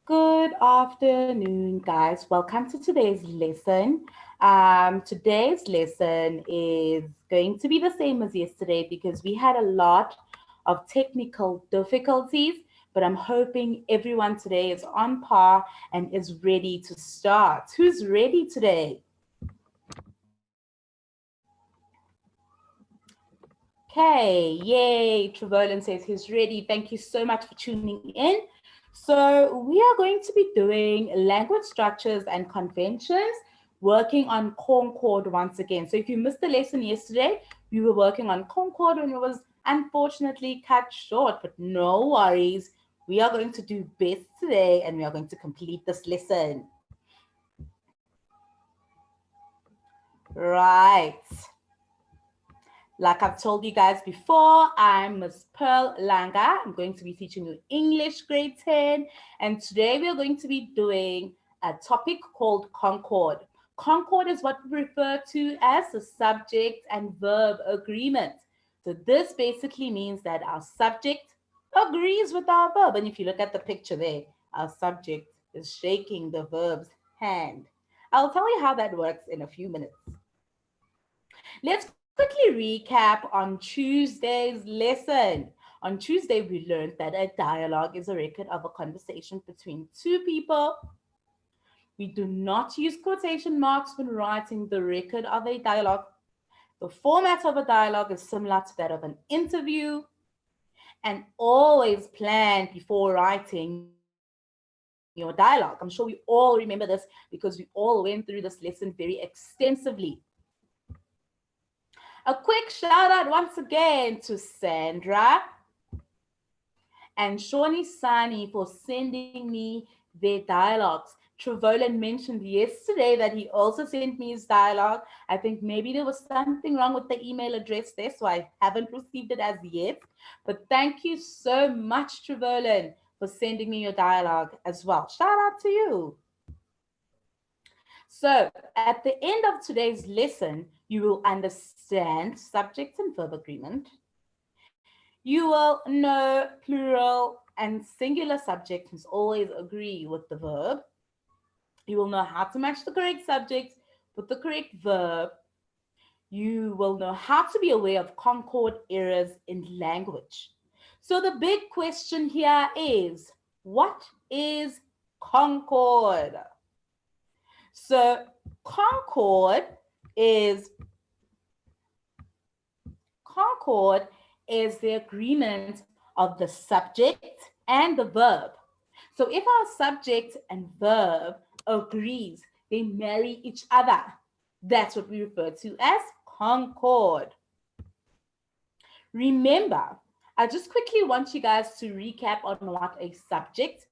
Good afternoon, guys. Welcome to today's lesson. Today's lesson is going to be the same as yesterday because we had a lot of technical difficulties, but I'm hoping everyone today is on par and is ready to start. Who's ready today? Okay, yay. Trevolin says he's ready. Thank you so much for tuning in. So we are going to be doing language structures and conventions, working on Concord once again. So if you missed the lesson yesterday, we were working on Concord and it was unfortunately cut short, but no worries. We are going to do best today and we are going to complete this lesson. Right. Like I've told you guys before, I'm Ms. Pearl Langa. I'm going to be teaching you English grade 10. And today we are going to be doing a topic called Concord. Concord is what we refer to as the subject and verb agreement. So this basically means that our subject agrees with our verb. And if you look at the picture there, our subject is shaking the verb's hand. I'll tell you how that works in a few minutes. Let's quickly recap on Tuesday's lesson. On Tuesday, we learned that a dialogue is a record of a conversation between two people. We do not use quotation marks when writing the record of a dialogue. The format of a dialogue is similar to that of an interview, and always plan before writing your dialogue. I'm sure we all remember this because we all went through this lesson very extensively. A quick shout out once again to Sandra and Shawnee Sani for sending me their dialogues. Trevolin mentioned yesterday that he also sent me his dialogue. I think maybe there was something wrong with the email address there, so I haven't received it as yet. But thank you so much, Trevolin, for sending me your dialogue as well. Shout out to you. So at the end of today's lesson, you will understand subject and verb agreement. You will know plural and singular subjects always agree with the verb. You will know how to match the correct subject with the correct verb. You will know how to be aware of concord errors in language. So the big question here is, what is concord? So concord is the agreement of the subject and the verb. So if our subject and verb agrees, they marry each other. That's what we refer to as concord. Remember, I just quickly want you guys to recap on what a subject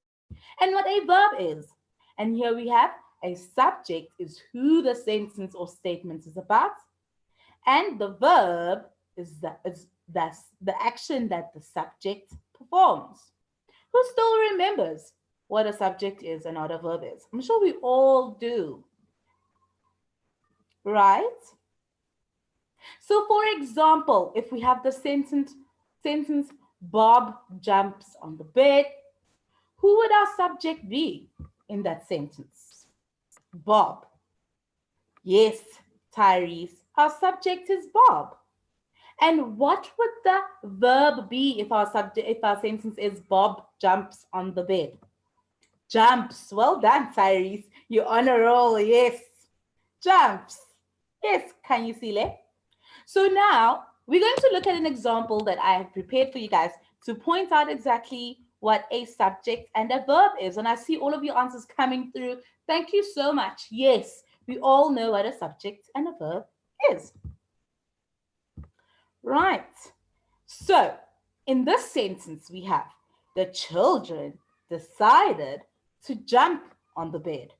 and what a verb is. And here we have a subject is who the sentence or statement is about, and the verb is the action that the subject performs. Who still remembers what a subject is and what a verb is? I'm sure we all do, right? So for example, if we have the sentence Bob jumps on the bed, who would our subject be in that sentence? Bob. Yes, Tyrese, our subject is Bob. And what would the verb be if our sentence is Bob jumps on the bed? Jumps. Well done, Tyrese. You're on a roll. Yes. Jumps. Yes, can you see it? So now we're going to look at an example that I have prepared for you guys to point out exactly what a subject and a verb is. And I see all of your answers coming through. Thank you so much. Yes, we all know what a subject and a verb is. Right. So in this sentence, we have the children decided to jump on the bed.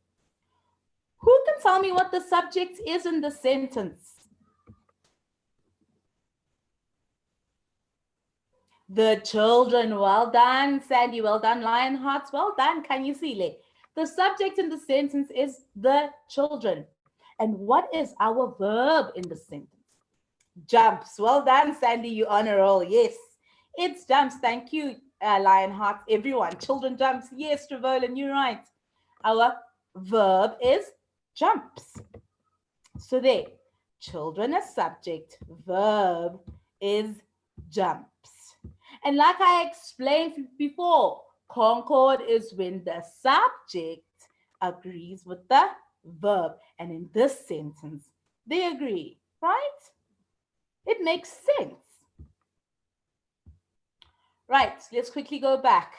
Who can tell me what the subject is in the sentence? The children. Well done, Sandy. Well done, Lionhearts. Well done, can you see it? The subject in the sentence is the children. And what is our verb in the sentence? Jumps. Well done, Sandy. You on a roll. Yes, it's jumps. Thank you. Lionheart, everyone. Children jumps. Yes, Trevolin, you're right. Our verb is jumps. So there, children is subject, verb is jumps. And like I explained before, concord is when the subject agrees with the verb. And in this sentence, they agree, right? It makes sense. Right, let's quickly go back.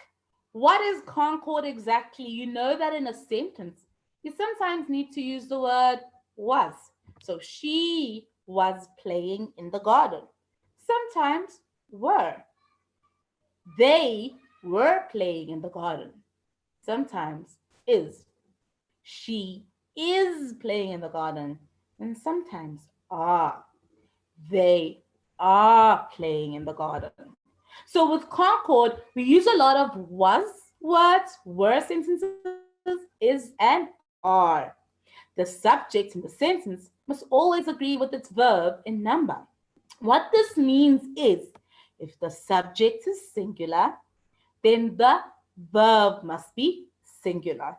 What is concord exactly? You know that in a sentence, you sometimes need to use the word was. So she was playing in the garden. Sometimes were. They were playing in the garden. Sometimes is. She is playing in the garden. And sometimes are. They are playing in the garden. So with concord, we use a lot of was words, were sentences, is, and are. The subject in the sentence must always agree with its verb in number. What this means is if the subject is singular, then the verb must be singular.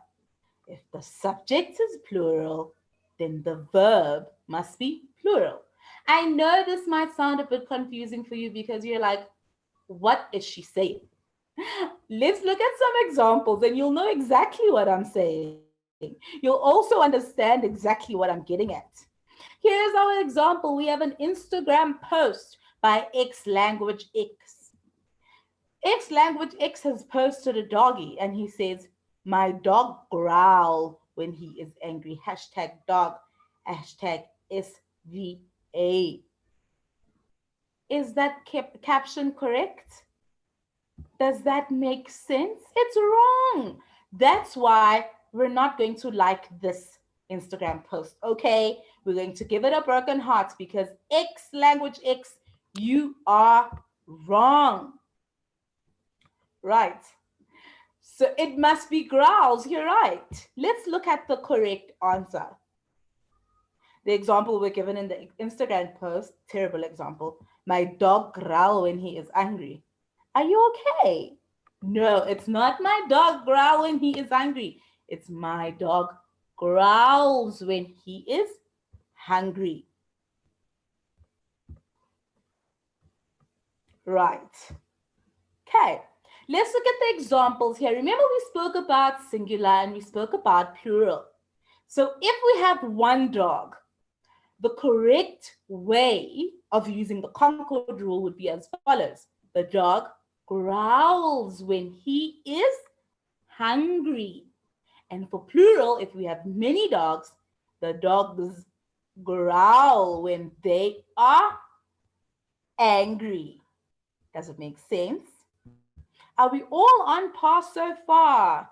If the subject is plural, then the verb must be plural. I know this might sound a bit confusing for you because you're like, what is she saying? Let's look at some examples and you'll know exactly what I'm saying. You'll also understand exactly what I'm getting at. Here's our example. We have an Instagram post by X Language X. X Language X has posted a doggy and he says, my dog growl when he is angry. Hashtag dog. Hashtag SVA. Is that caption correct? Does that make sense? It's wrong. That's why we're not going to like this Instagram post, okay? We're going to give it a broken heart because X Language X, you are wrong. Right. So it must be growls. You're right. Let's look at the correct answer. The example we're given in the Instagram post, terrible example. My dog growl when he is angry. Are you okay? No, it's not my dog growl when he is angry. It's my dog growls when he is hungry. Right. Okay. Let's look at the examples here. Remember we spoke about singular and we spoke about plural. So if we have one dog, the correct way of using the concord rule would be as follows. The dog growls when he is hungry. And for plural, if we have many dogs, the dogs growl when they are angry. Does it make sense? Are we all on par so far?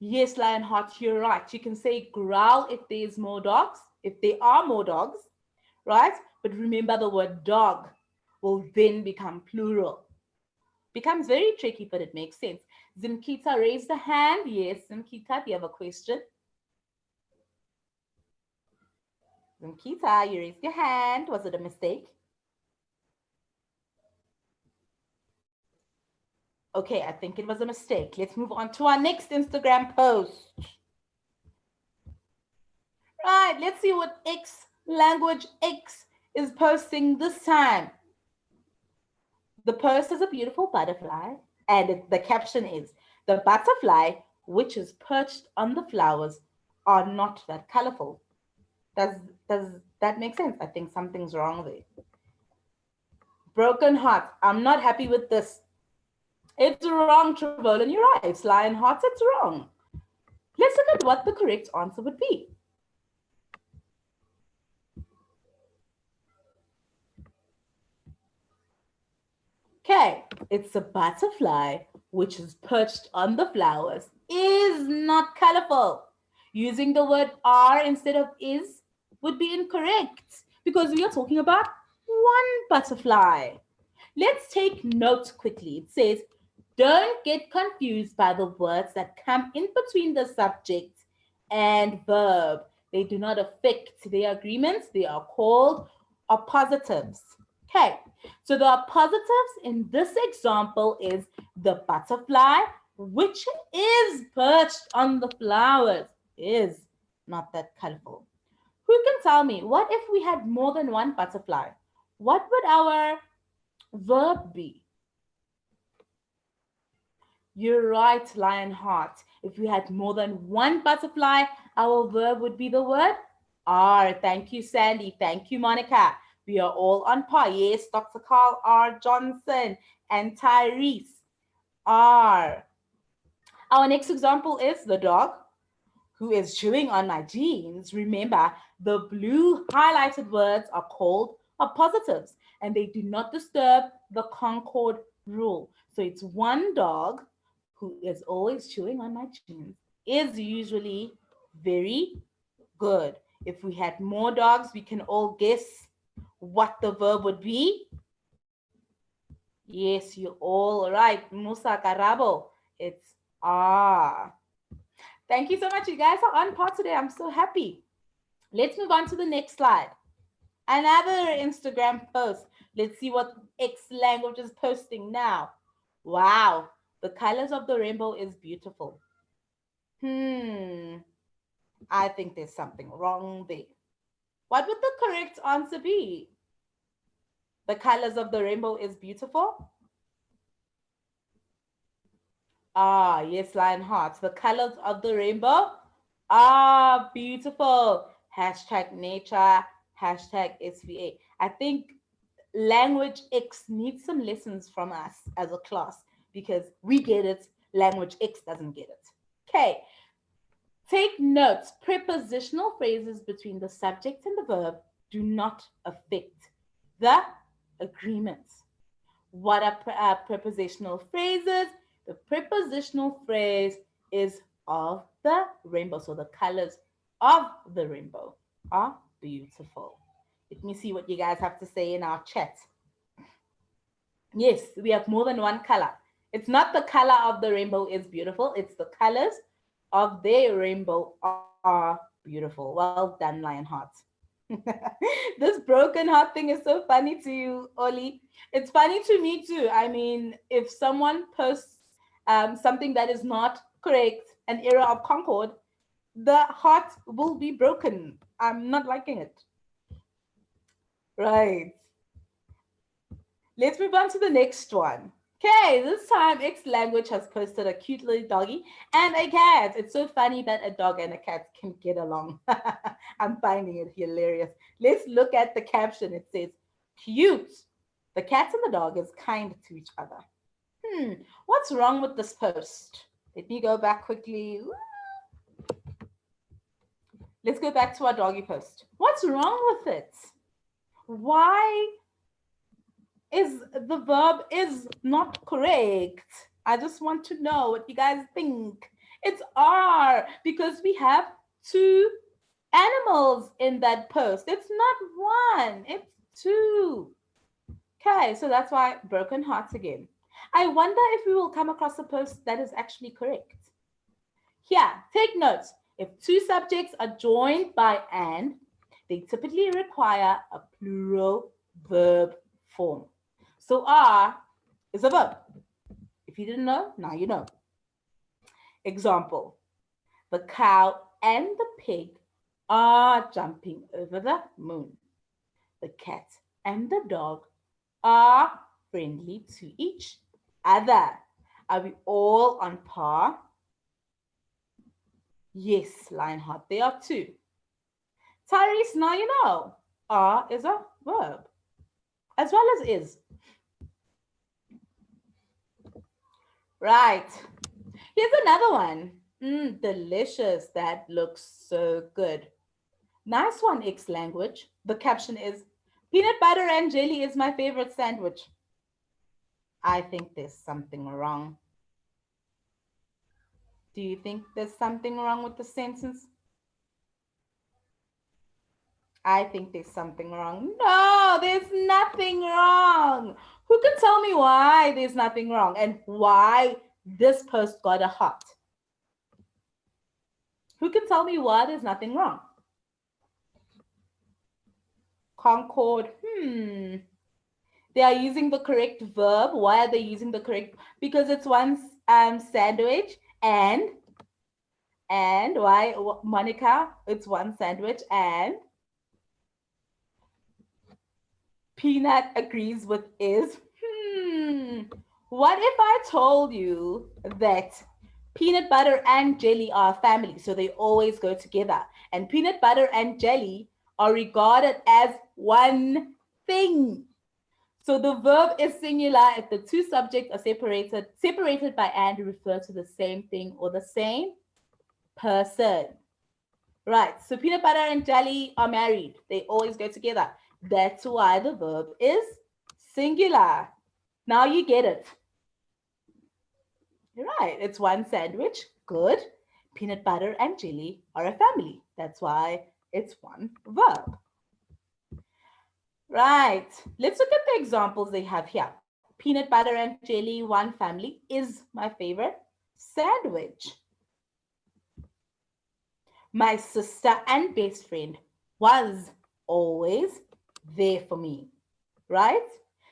Yes, Lionheart, you're right. You can say growl if there's more dogs, if there are more dogs, right? But remember the word dog will then become plural. Becomes very tricky, but it makes sense. Zimkita raised a hand. Yes, Zimkita, do you have a question? Zimkita, you raised your hand. Was it a mistake? Okay, I think it was a mistake. Let's move on to our next Instagram post. Right, let's see what X Language X is posting this time. The post is a beautiful butterfly, and the caption is, the butterfly which is perched on the flowers are not that colorful. Does that make sense? I think something's wrong there. Broken heart. I'm not happy with this. It's wrong, Trevolin. You're right. It's Lionheart. It's wrong. Let's look at what the correct answer would be. Okay, it's a butterfly which is perched on the flowers is not colorful. Using the word are instead of is would be incorrect because we are talking about one butterfly. Let's take note quickly. It says, don't get confused by the words that come in between the subject and verb. They do not affect their agreements. They are called appositives. Okay, so the appositives in this example is the butterfly, which is perched on the flowers, is not that colorful. Who can tell me, what if we had more than one butterfly? What would our verb be? You're right, Lionheart. If we had more than one butterfly, our verb would be the word are. Thank you, Sandy. Thank you, Monica. We are all on par. Yes, Dr. Carl R. Johnson and Tyrese are. Our next example is the dog who is chewing on my jeans. Remember, the blue highlighted words are called appositives and they do not disturb the Concord rule. So it's one dog who is always chewing on my jeans is usually very good. If we had more dogs, we can all guess what the verb would be. Yes, you're all right. Musa Karabo. It's ah. Thank you so much. You guys are on par today. I'm so happy. Let's move on to the next slide. Another Instagram post. Let's see what X language is posting now. Wow, the colors of the rainbow is beautiful. I think there's something wrong there. What would the correct answer be? The colors of the rainbow is beautiful? Ah, yes, lion hearts. The colors of the rainbow are beautiful. Hashtag nature, hashtag SVA. I think Language X needs some lessons from us as a class because we get it, Language X doesn't get it. Okay, take notes. Prepositional phrases between the subject and the verb do not affect the agreement. What are prepositional phrases? The prepositional phrase is of the rainbow. So the colors of the rainbow are beautiful. Let me see what you guys have to say in our chat. Yes, we have more than one color. It's not the color of the rainbow is beautiful. It's the colors of the rainbow are beautiful. Well done, Lionheart. This broken heart thing is so funny to you, Oli. It's funny to me too. I mean, if someone posts something that is not correct, an error of Concord, the heart will be broken. I'm not liking it. Right. Let's move on to the next one. Okay, this time X Language has posted a cute little doggy and a cat. It's so funny that a dog and a cat can get along. I'm finding it hilarious. Let's look at the caption. It says, cute. The cat and the dog is kind to each other. What's wrong with this post? Let me go back quickly. Let's go back to our doggy post. What's wrong with it? Why is the verb is not correct? I just want to know what you guys think. It's are because we have two animals in that post. It's not one, it's two. Okay, so that's why broken hearts again. I wonder if we will come across a post that is actually correct. Here, take notes. If two subjects are joined by and, they typically require a plural verb form. So are is a verb. If you didn't know, now you know. Example, the cow and the pig are jumping over the moon. The cat and the dog are friendly to each other. Are we all on par? Yes, Lionheart, they are too. Tyrese, now you know. Are is a verb, as well as is. Right. Here's another one. Delicious. That looks so good. Nice one, X Language. The caption is, peanut butter and jelly is my favorite sandwich. I think there's something wrong. Do you think there's something wrong with the sentence? I think there's something wrong. No, there's nothing wrong. Who can tell me why there's nothing wrong and why this post got a heart? Who can tell me why there's nothing wrong? Concord, They are using the correct verb. Why are they using the correct? Because it's one sandwich and why, Monica? It's one sandwich and Peanut agrees with is. What if I told you that peanut butter and jelly are a family, so they always go together, and peanut butter and jelly are regarded as one thing? So the verb is singular if the two subjects are separated by and refer to the same thing or the same person. Right. So peanut butter and jelly are married. They always go together. That's why the verb is singular. Now you get it. You're right. It's one sandwich. Good. Peanut butter and jelly are a family. That's why it's one verb. Right. Let's look at the examples they have here. Peanut butter and jelly, one family, is my favorite sandwich. My sister and best friend was always there for me, right?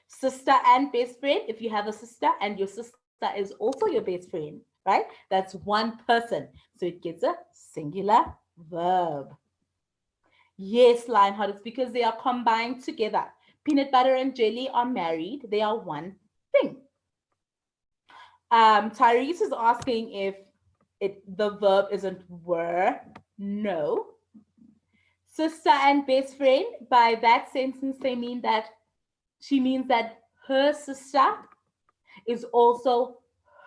Sister and best friend, if you have a sister and your sister is also your best friend, right? That's one person. So it gets a singular verb. Yes, Lionheart, it's because they are combined together. Peanut butter and jelly are married. They are one thing. Tyrese is asking if the verb isn't were. No. Sister and best friend, by that sentence, they mean that she means that her sister is also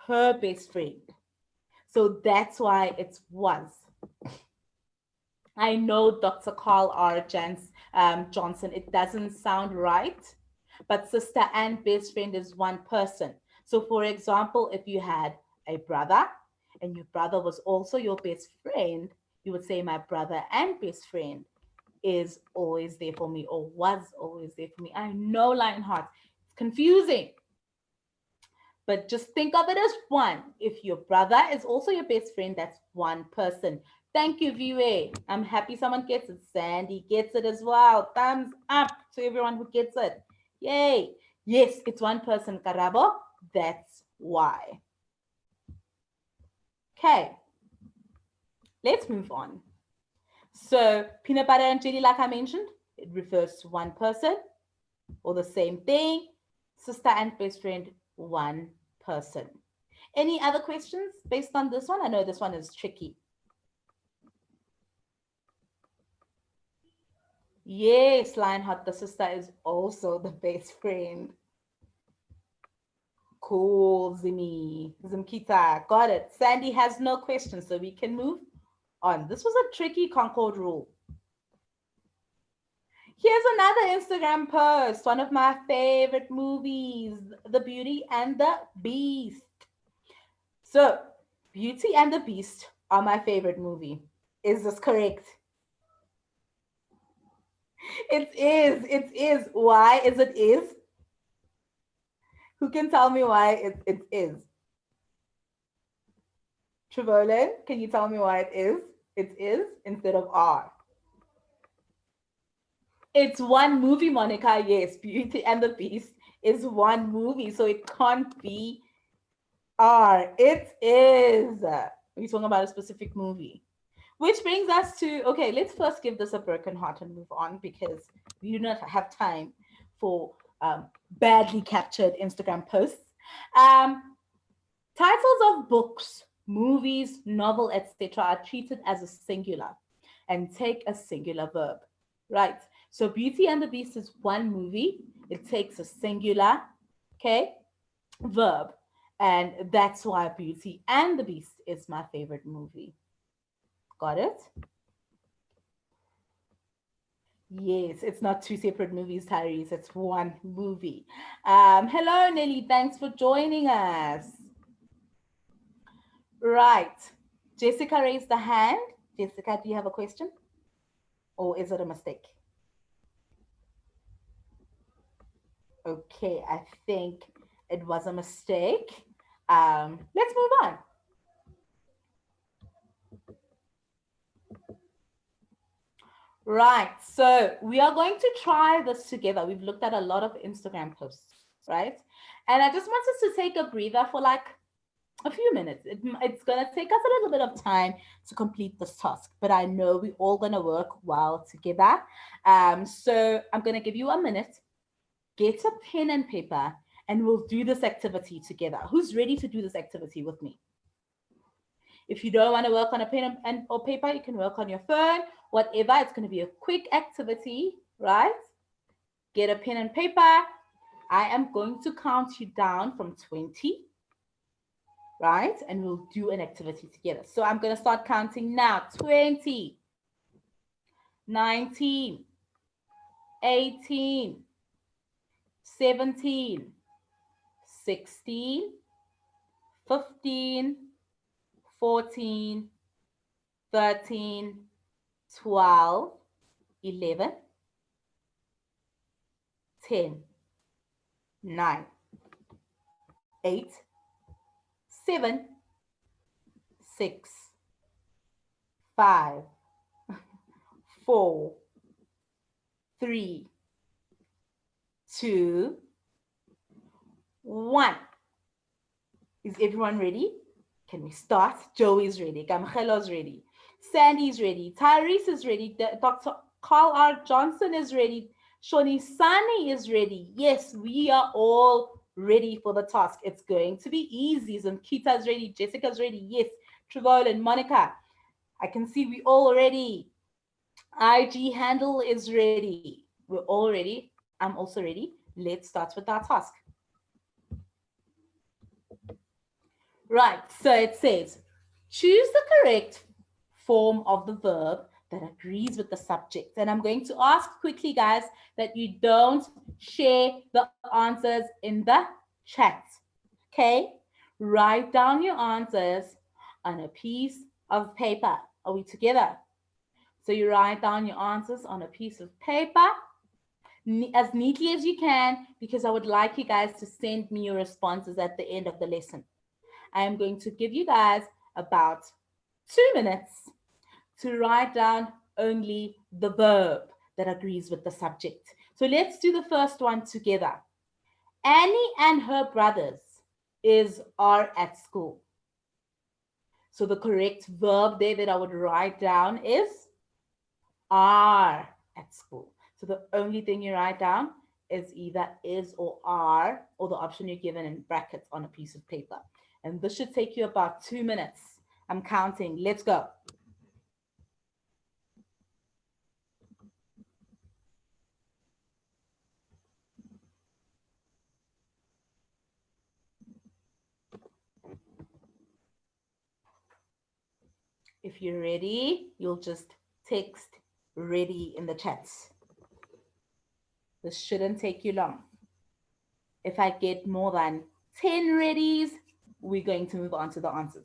her best friend. So that's why it's was. I know Dr. Carl R. Johnson, it doesn't sound right, but sister and best friend is one person. So, for example, if you had a brother and your brother was also your best friend, you would say, my brother and best friend is always there for me or was always there for me. I know, Lionheart, it's confusing, but just think of it as one. If your brother is also your best friend, that's one person. Thank you, Viwe. I'm happy someone gets it. Sandy gets it as well. Thumbs up to everyone who gets it. Yay. Yes, it's one person, Karabo. That's why. Okay. Let's move on. So, peanut butter and jelly, like I mentioned, it refers to one person or the same thing. Sister and best friend, one person. Any other questions based on this one? I know this one is tricky. Yes, Lionheart, the sister is also the best friend. Cool, Zimi. Zimkita, got it. Sandy has no questions, so we can move on. This was a tricky Concord rule. Here's another Instagram post, one of my favorite movies, The Beauty and the Beast. So, Beauty and the Beast are my favorite movie. Is this correct? It is. It is. Why is it is? Who can tell me why it is? Trevolin, can you tell me why it is? It is instead of are. It's one movie, Monica. Yes, Beauty and the Beast is one movie, so it can't be are. It is. We're talking about a specific movie. Which brings us to, okay, let's first give this a broken heart and move on because we do not have time for badly captured Instagram posts. Titles of books, movies, novel, etc. are treated as a singular and take a singular verb, right? So Beauty and the Beast is one movie. It takes a singular, okay, verb. And that's why Beauty and the Beast is my favorite movie. Got it? Yes, it's not two separate movies, Tyrese. It's one movie. Hello, Nelly. Thanks for joining us. Right. Jessica raised the hand. Jessica, do you have a question? Or is it a mistake? Okay, I think it was a mistake. Let's move on. Right, so we are going to try this together. We've looked at a lot of Instagram posts, right? And I just want us to take a breather for like a few minutes. It's going to take us a little bit of time to complete this task, but I know we're all going to work well together. So I'm going to give you a minute. Get a pen and paper, and we'll do this activity together. Who's ready to do this activity with me? If you don't want to work on a pen and or paper, you can work on your phone, whatever. It's going to be a quick activity, right? Get a pen and paper. I am going to count you down from 20, right? And we'll do an activity together. So I'm going to start counting now. 20, 19, 18, 17, 16, 15, 14, 13, 12, 11, 10, 9, 8, 7, 6, 5, 4, 3, 2, 1. Is everyone ready? Can we start? Joey's ready. Gamchelo's ready. Sandy's ready. Tyrese is ready. Dr. Carl R. Johnson is ready. Shoni Sani is ready. Yes, we are all ready for the task. It's going to be easy. Zimkita's ready. Jessica's ready. Yes. Trevor and Monica. I can see we all ready. IG handle is ready. We're all ready. I'm also ready. Let's start with our task. Right, so it says, choose the correct form of the verb that agrees with the subject. And I'm going to ask quickly, guys, that you don't share the answers in the chat. Okay? Write down your answers on a piece of paper. Are we together? So you write down your answers on a piece of paper as neatly as you can, because I would like you guys to send me your responses at the end of the lesson. I am going to give you guys about 2 minutes to write down only the verb that agrees with the subject. So let's do the first one together. Annie and her brothers are at school. So the correct verb there that I would write down is are at school. So the only thing you write down is either is or are, or the option you're given in brackets on a piece of paper. And this should take you about 2 minutes. I'm counting. Let's go. If you're ready, you'll just text ready in the chats. This shouldn't take you long. If I get more than 10 readies, we're going to move on to the answers.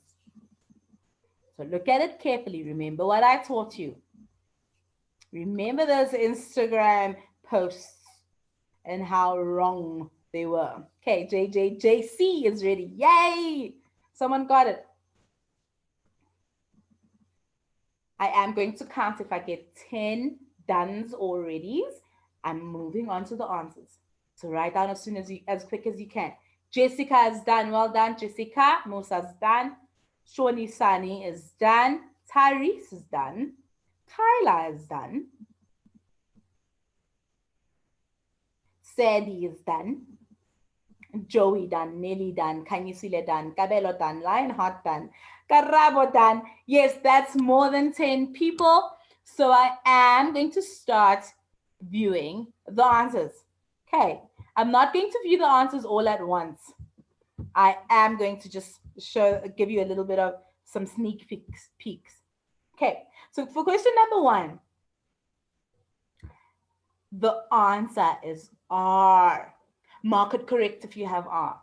So look at it carefully. Remember what I taught you. Remember those Instagram posts and how wrong they were. Okay, JC is ready. Yay! Someone got it. I am going to count. If I get 10 dones or readies, I'm moving on to the answers. So write down as quick as you can. Jessica is done. Well done, Jessica. Musa's done. Shoni Sani is done. Tyrese is done. Kyla is done. Sandy is done. Joey done. Nelly done. Kanyisile done. Kabelo done. Lionheart done. Karabo done. Yes, that's more than 10 people. So I am going to start viewing the answers. Okay, I'm not going to view the answers all at once. I am going to just give you a little bit of some sneak peeks. Okay, so for question number 1, the answer is are. Mark it correct if you have are.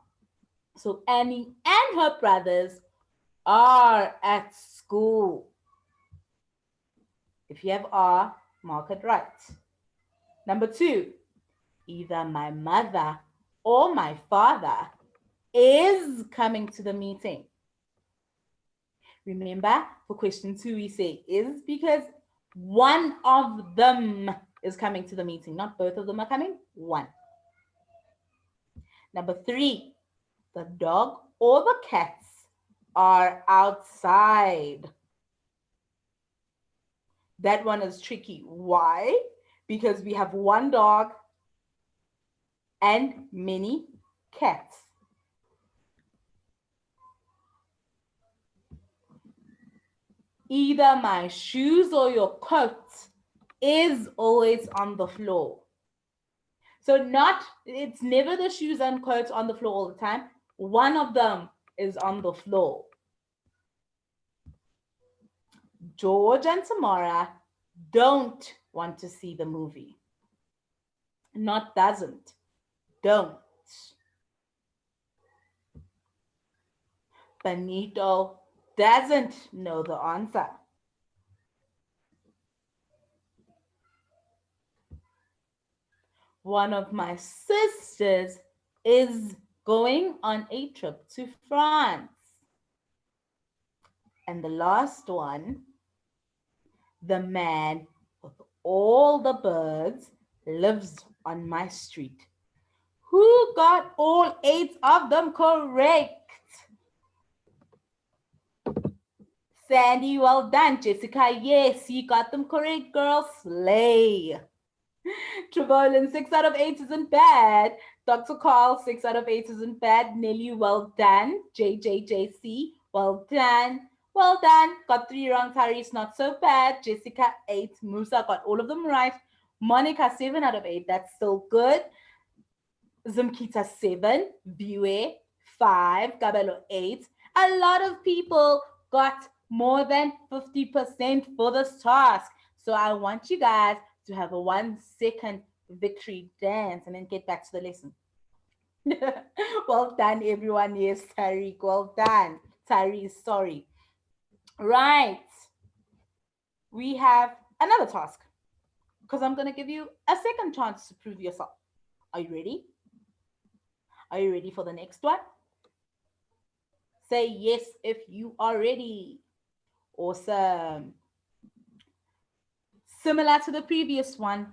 So Annie and her brothers are at school. If you have are, mark it right. Number 2, either my mother or my father is coming to the meeting. Remember, for question 2, we say is because One of them is coming to the meeting. Not both of them are coming. One. Number 3, the dog or the cats are outside. That one is tricky. Why? Because we have one dog and many cats. Either my shoes or your coat is always on the floor. So it's never the shoes and coats on the floor all the time. One of them is on the floor. George and Tamara don't want to see the movie. Not doesn't, don't. Benito doesn't know the answer. One of my sisters is going on a trip to France. And the last one, the man with all the birds lives on my street. Who got all 8 of them correct? Sandy, well done. Jessica, yes, you got them correct, girl. Slay. Trevolin, 6 out of 8 isn't bad. Dr. Carl, 6 out of 8 isn't bad. Nelly, well done. JJJC, well done. Well done. Got 3 wrong. Tyrese, not so bad. Jessica, 8. Musa got all of them right. Monica, 7 out of 8. That's still good. Zumkita, 7. Bue, 5. Gabelo, 8. A lot of people got more than 50% for this task. So I want you guys to have a 1-second victory dance and then get back to the lesson. Well done, everyone. Yes, Tariq. Well done. Tyrese, sorry. Right. We have another task because I'm going to give you a second chance to prove yourself. Are you ready? Are you ready for the next one? Say yes if you are ready. Awesome. Similar to the previous one,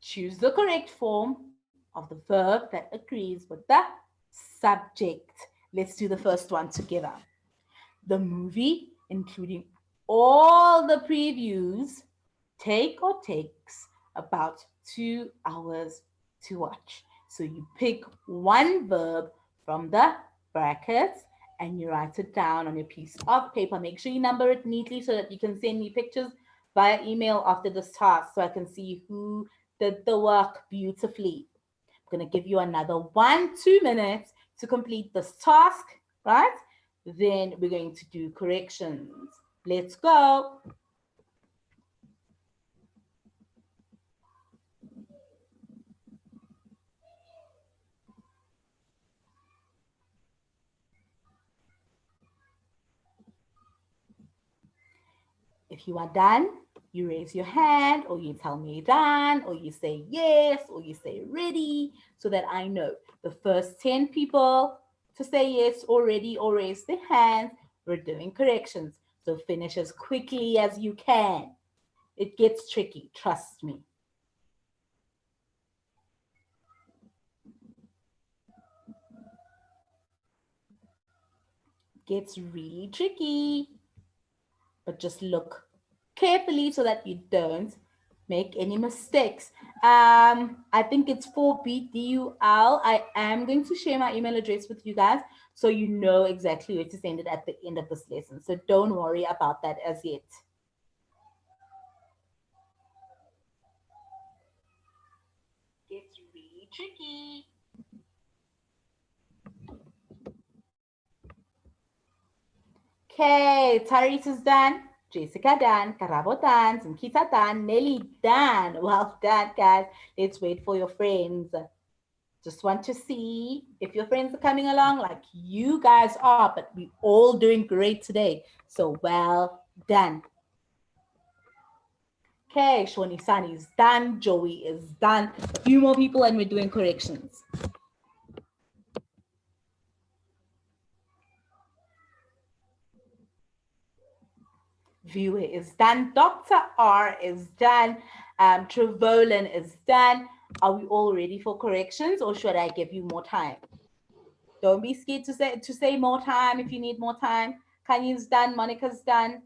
choose the correct form of the verb that agrees with the subject. Let's do the first one together. The movie, including all the previews, takes about 2 hours to watch. So you pick one verb from the brackets and you write it down on your piece of paper. Make sure you number it neatly so that you can send me pictures via email after this task so I can see who did the work beautifully. I'm going to give you another 1-2 minutes to complete this task, right? Then we're going to do corrections. Let's go. If you are done, you raise your hand or you tell me done or you say yes or you say ready so that I know. The first 10 people to say yes or ready or raise their hands, we're doing corrections. So finish as quickly as you can. It gets tricky, trust me. Gets really tricky, but just look carefully so that you don't make any mistakes. I think it's 4BDUL. I am going to share my email address with you guys so you know exactly where to send it at the end of this lesson. So don't worry about that as yet. Gets really tricky. Okay, Tyrese is done. Jessica done, Karabo done, Zimkita done, Nelly done. Well done, guys. Let's wait for your friends. Just want to see if your friends are coming along like you guys are, but we all doing great today. So well done. Okay, Shoni Sani is done. Joey is done. A few more people and we're doing corrections. Viewer is done. Dr. R is done. Trevolin is done. Are we all ready for corrections, or should I give you more time? Don't be scared to say more time if you need more time. Kanye's done. Monica's done.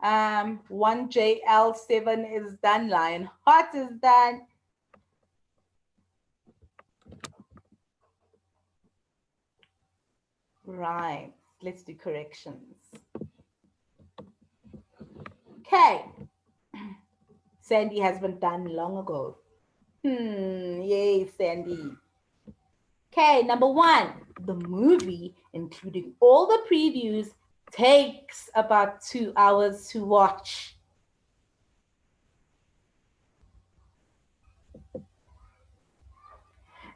1JL7 is done. Lion Heart is done. Right. Let's do corrections. Okay. Sandy has been done long ago. Yay, Sandy. Okay, number 1. The movie, including all the previews, takes about 2 hours to watch.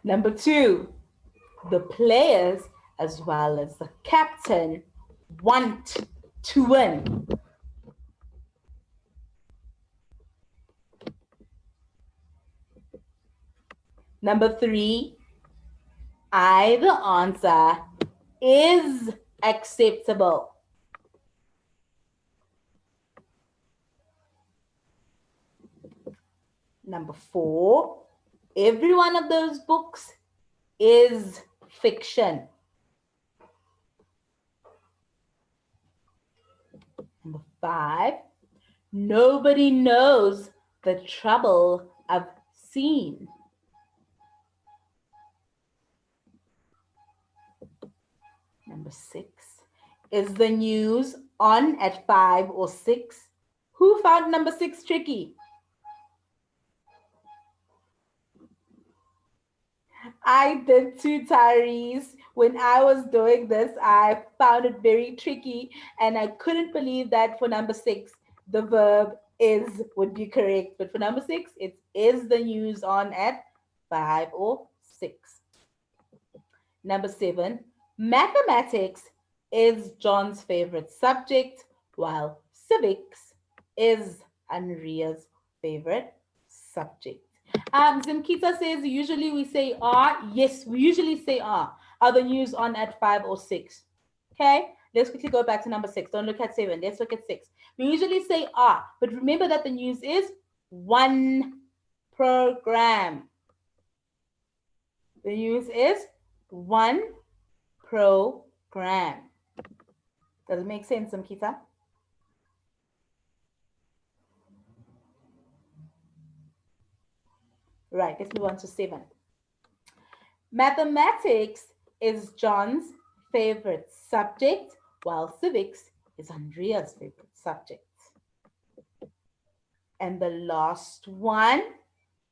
Number 2. The players, as well as the captain, want to win. Number 3. Either answer is acceptable. Number 4. Every one of those books is fiction. Number 5. Nobody knows the trouble I've seen. Number 6. Is the news on at 5 or 6? Who found number 6 tricky? I did too, Tyrese. When I was doing this, I found it very tricky, and I couldn't believe that for number 6, the verb is would be correct. But for number 6, it is the news on at 5 or 6. Number 7, mathematics is John's favorite subject, while civics is Andrea's favorite subject. Zimkita says usually we say are. Yes, we usually say are. Are the news on at 5 or 6? Okay, let's quickly go back to number 6. Don't look at 7. Let's look at 6. We usually say are, but remember that the news is one program. The news is one program. Does it make sense, Zimkita? Right, let's move on to 7. Mathematics is John's favorite subject, while civics is Andrea's favorite subject. And the last one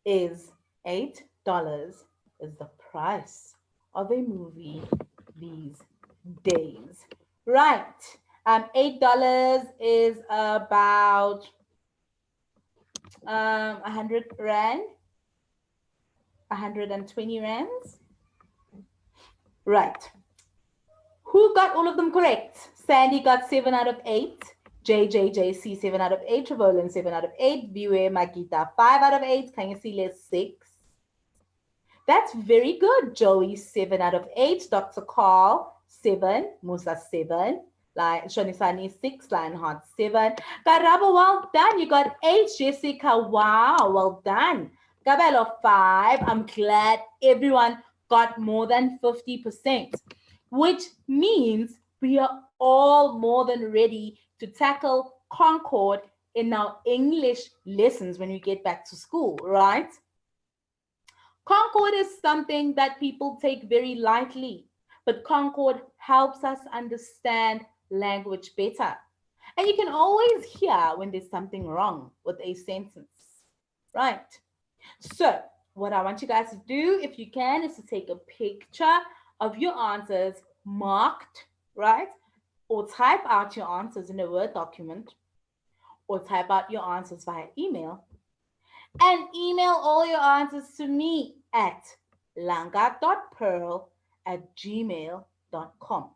is $8 is the price of a movie these days. Right. $8 is about 100 Rand. 120 rands. Right. Who got all of them correct? Sandy got 7 out of 8. JJJC 7 out of 8. Trevolin 7 out of 8. Viwe Magita 5 out of 8. Can you see list 6? That's very good. Joey 7 out of 8. Dr. Carl 7. Musa 7. Shonisani 6. Lionheart 7. Karabo, well done. You got 8. Jessica, wow, well done. Gabelo 5. I'm glad everyone got more than 50%, which means we are all more than ready to tackle Concord in our English lessons when we get back to school, right? Concord is something that people take very lightly, but Concord helps us understand language better. And you can always hear when there's something wrong with a sentence, right? So what I want you guys to do, if you can, is to take a picture of your answers marked, right? Or type out your answers in a Word document, or type out your answers via email, and email all your answers to me at langa.pearl@gmail.com.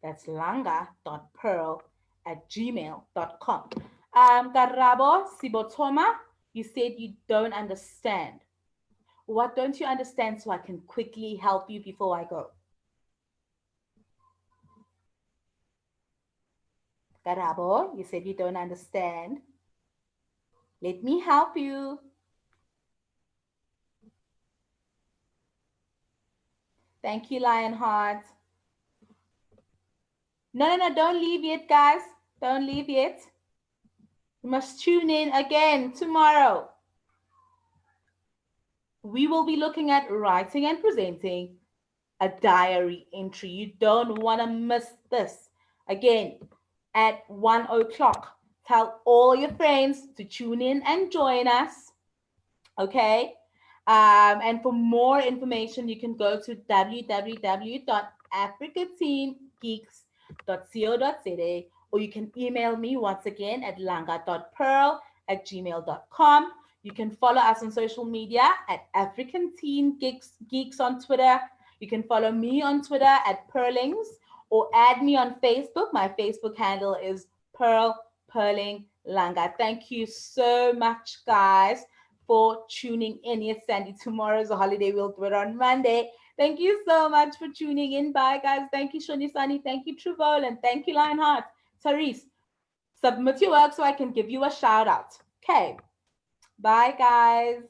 That's langa.pearl@gmail.com. Karabo Sibotoma, you said you don't understand. What don't you understand so I can quickly help you before I go? Karabo, you said you don't understand. Let me help you. Thank you, Lionheart. No, don't leave yet, guys. Don't leave yet. You must tune in again tomorrow. We will be looking at writing and presenting a diary entry. You don't want to miss this. Again, at 1 o'clock, tell all your friends to tune in and join us. Okay. And for more information, you can go to www.africateengeeks.co.za, or you can email me once again at langa.pearl@gmail.com. You can follow us on social media at African Teen Geeks on Twitter. You can follow me on Twitter at Pearlings, or add me on Facebook. My Facebook handle is Pearling Langa. Thank you so much, guys, for tuning in. Yes, Sandy, tomorrow's a holiday. We'll do it on Monday. Thank you so much for tuning in. Bye, guys. Thank you, Shoni Sunny. Thank you, Truvol. And thank you, Lionheart. Therese, submit your work so I can give you a shout out. Okay. Bye, guys.